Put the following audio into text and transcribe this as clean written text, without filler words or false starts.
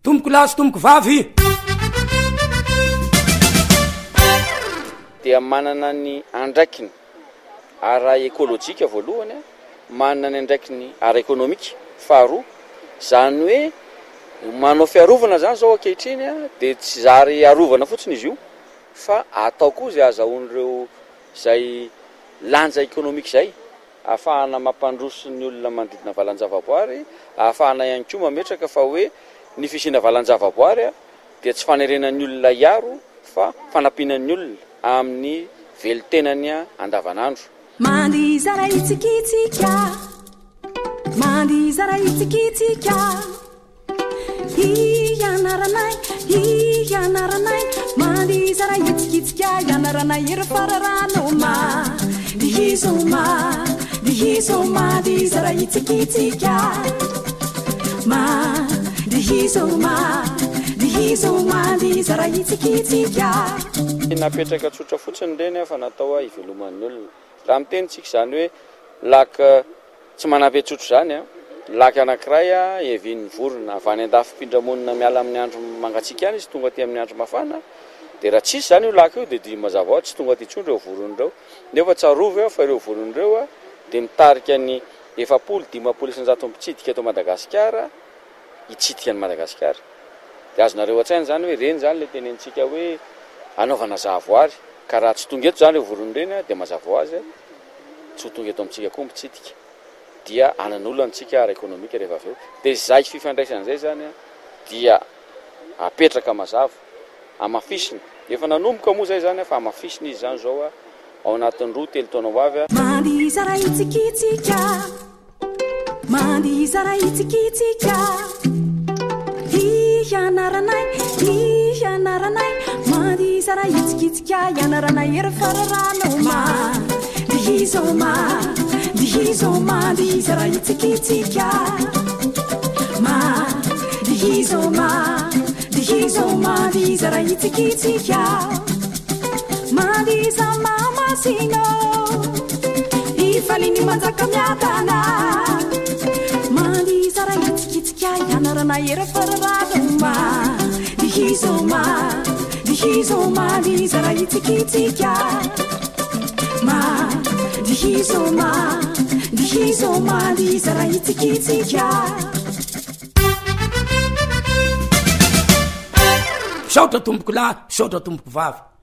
tomboko lahy sy tomboko vavy dia manana ny andraikiny ara ekôlôjika voalohany, manana ny andraikiny ara ekonomika faharoa, zany hoe manao fiarovana zany zao ankehitriny dia tsy zary arovana fotsiny izy io fa atao koa zay azahoan'ireo zay lanja ekonomika zay, ahafahana mampandroso ny olona manodidina valan-javaboary, ahafahana ihany koa mametraka fa hoe ny fisiana valan-javaboary dia tsy fanerenan'ny olona iaro fa fanampianan'ny olona amin'ny velitenany andavanandro. Mandizara itsikitsika, mandizara itsikitsika, ianaranay, ianaranay, mandizara itsikitsika, ianaranay ero fararanoma, dihizoma, dihizoma, dizara itsikitsika, dihizoma, dihizoma, dizara itsikitsika. Napetraka tsotra fotsiny reny fa natao iveloman'ny olona. Raha miteny tsika zany hoe laka tsy manampy tsotro zany laka anankiray evin'ny vorona avy any andafim-pindramonina miala amin'ny andro mangatsiaka any izy tonga aty amin'ny andro mafana, dia raha tsisy zany io laka io dia dia mazava ho azy tsy tonga aty intsony ireo voron'ireo. Nefa tsarovy fa ireo voron'ireo dia mitarika ny 700-800 mpitsidika eto Madagasikara hitsidika ny Madagasikara. Dia azonareo an-tsaina zany hoe reny zany le tenentsika hoe anaovana zavoary, ka raha tsy tonga eto zany ireo voron'ireny dia mazava ho azy tsy ho tonga eto amintsika koa mpitsidika, dia anan'olona antsika ara ekonomika rehefa avy eo. Dia izay fifandraisan'izay zany dia apetraka mazava, amafisina. Efa nanomboka moa zay zany fa amafisina izy zany zao ao anatin'ny 2-3 taona ho avy. Mandizara itsikitsika, mandizara itsikitsika, ianaranay, ianaranay, mandizara itsikitsika, ianaranay ero fararanoma, dihizoma, dihizoma, dizara itsikitsika, dihizoma, dihizoma, dizara itsikitsika, mandiza mamasino ifaliny manjaka miatana, mandizara itsikitsika, ianaranay ero fararanoma, dihizoma, dihizoma, dizara itsikitsika, dihizoma, dihizoma, dizara itsikitsika. Saotra tomboko lahy, saotra tomboko vavy.